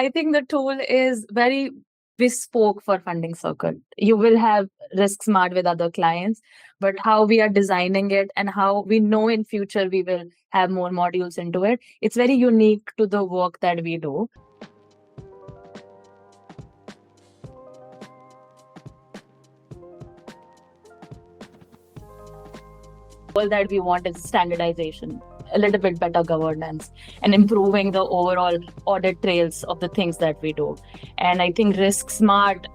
I think the tool is very bespoke for Funding Circle. You will have RiskSmart with other clients, but how we are designing it and how we know in future we will have more modules into it, it's very unique to the work that we do. All that we want is standardization, a little bit better governance, and improving the overall audit trails of the things that we do. And I think RiskSmart,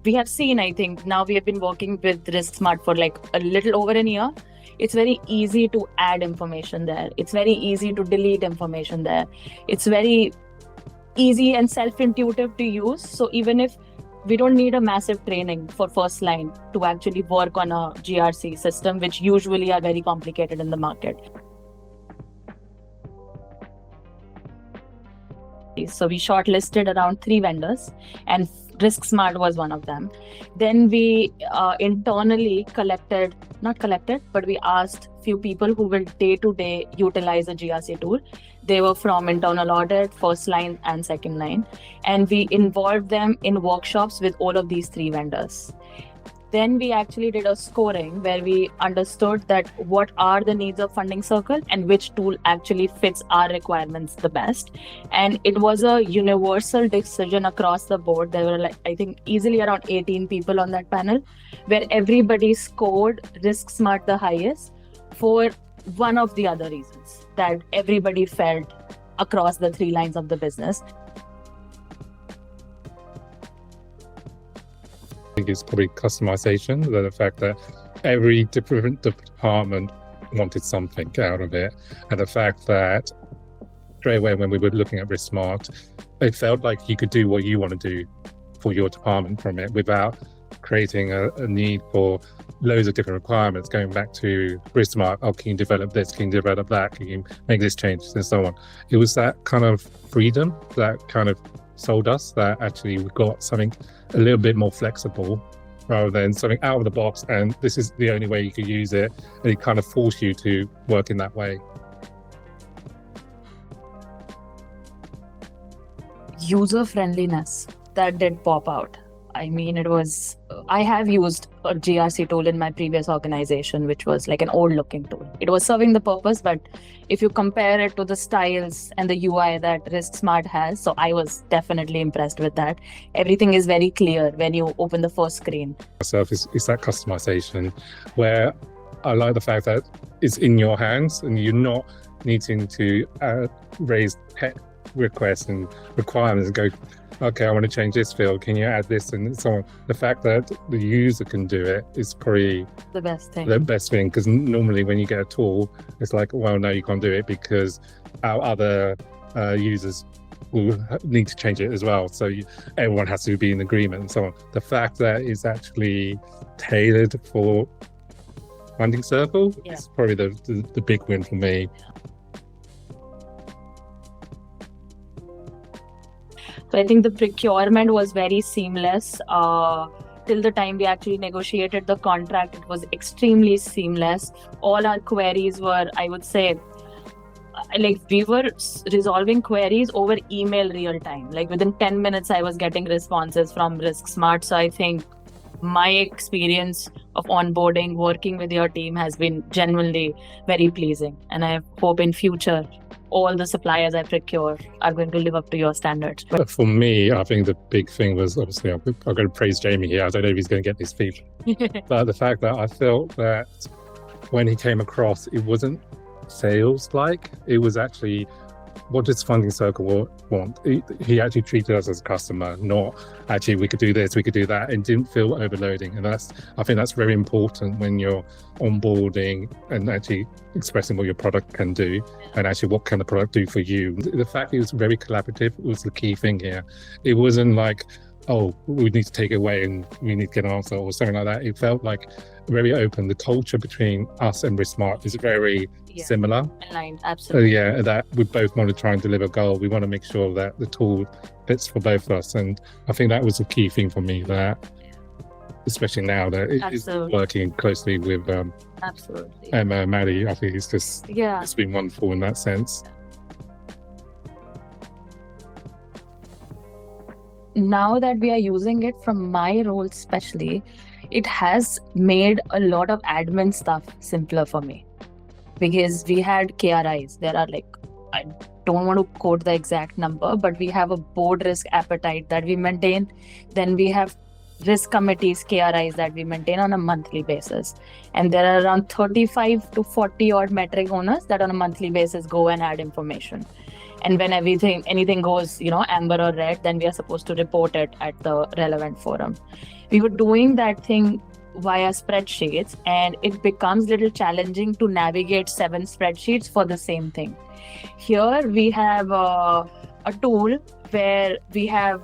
we have seen, I think now we have been working with RiskSmart for like a little over a year. It's very easy to add information there. It's very easy to delete information there. It's very easy and self-intuitive to use. So even if we don't need a massive training for first line to actually work on a GRC system, which usually are very complicated in the market. So we shortlisted around 3 vendors and RiskSmart was one of them. Then we internally but we asked few people who will day-to-day utilize a GRC tool. They were from internal audit, first line and second line. And we involved them in workshops with all of these 3 vendors. Then we actually did a scoring where we understood that what are the needs of Funding Circle and which tool actually fits our requirements the best. And it was a universal decision across the board. There were I think easily around 18 people on that panel where everybody scored RiskSmart the highest for one of the other reasons that everybody felt across the 3 lines of the business. I think it's probably customization, the fact that every different department wanted something out of it, and the fact that straight away when we were looking at RiskSmart, it felt like you could do what you want to do for your department from it without creating a need for loads of different requirements, going back to RiskSmart, oh, can you develop this, can you develop that, can you make this change, and so on. It was that kind of freedom that kind of sold us that actually we got something a little bit more flexible rather than something out of the box and this is the only way you could use it, and it kind of forced you to work in that way. User friendliness, that did pop out. I mean, I have used a GRC tool in my previous organization, which was like an old looking tool. It was serving the purpose, but if you compare it to the styles and the UI that RiskSmart has, so I was definitely impressed with that. Everything is very clear when you open the first screen. So it's that customization where I like the fact that it's in your hands and you're not needing to raise tech requests and requirements and go, okay, I want to change this field, can you add this and so on. The fact that the user can do it is probably the best thing, because normally when you get a tool, it's like, well, no, you can't do it because our other users will need to change it as well. So everyone has to be in agreement and so on. The fact that it's actually tailored for Funding Circle is probably the big win for me. So I think the procurement was very seamless. Till the time we actually negotiated the contract, it was extremely seamless. All our queries were, I would say, like we were resolving queries over email real time. Like within 10 minutes, I was getting responses from RiskSmart. So I think my experience of onboarding, working with your team has been genuinely very pleasing. And I hope in future, all the suppliers I procure are going to live up to your standards. But for me, I think the big thing was, obviously, I'm going to praise Jamie here. I don't know if he's going to get this feedback. But the fact that I felt that when he came across, it wasn't sales-like. It was actually, what does Funding Circle want? He actually treated us as a customer, not actually we could do this, we could do that, and didn't feel overloading. And I think that's very important when you're onboarding and actually expressing what your product can do and actually what can the product do for you. The fact it was very collaborative was the key thing here. It wasn't like, oh, we need to take it away and we need to get an answer or something like that. It felt like very open. The culture between us and RiskSmart is very similar. Aligned, absolutely. That we both want to try and deliver a goal. We want to make sure that the tool fits for both of us. And I think that was the key thing for me, that especially now that it is working closely with Emma, Maddie. I think it's been wonderful in that sense. now that we are using it, from my role especially, it has made a lot of admin stuff simpler for me, because we had KRIs. There are like, I don't want to quote the exact number, but we have a board risk appetite that we maintain. Then we have risk committees, KRIs, that we maintain on a monthly basis. And there are around 35 to 40 odd metric owners that on a monthly basis go and add information. And when anything goes, amber or red, then we are supposed to report it at the relevant forum. We were doing that thing via spreadsheets, and it becomes a little challenging to navigate 7 spreadsheets for the same thing. Here we have a tool where we have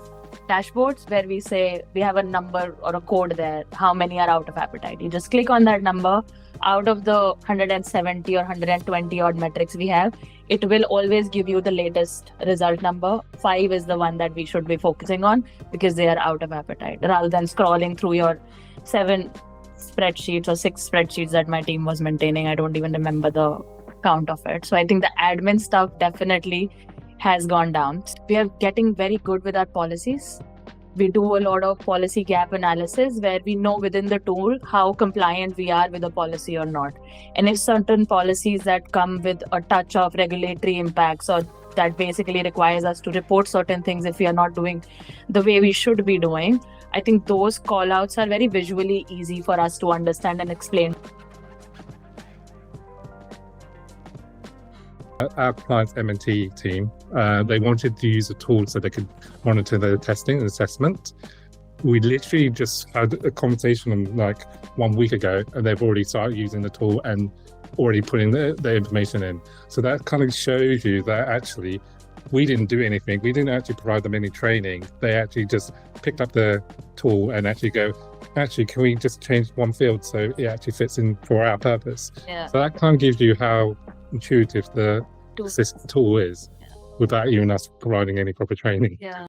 dashboards where we say we have a number or a code there, how many are out of appetite. You just click on that number. Out of the 170 or 120 odd metrics we have, it will always give you the latest result number. 5 is the one that we should be focusing on because they are out of appetite, rather than scrolling through your 7 spreadsheets or 6 spreadsheets that my team was maintaining. I don't even remember the count of it. So I think the admin stuff definitely has gone down. We are getting very good with our policies. We do a lot of policy gap analysis where we know within the tool how compliant we are with a policy or not. And if certain policies that come with a touch of regulatory impacts, or that basically requires us to report certain things if we are not doing the way we should be doing, I think those call outs are very visually easy for us to understand and explain. Our client's M&T team, they wanted to use a tool so they could monitor their testing and assessment. We literally just had a conversation like 1 week ago, and they've already started using the tool and already putting the information in. So that kind of shows you that actually we didn't do anything. We didn't actually provide them any training. They actually just picked up the tool and actually go, actually, can we just change one field so it actually fits in for our purpose? Yeah. So that kind of gives you how intuitive the tool is, without even us providing any proper training. Yeah.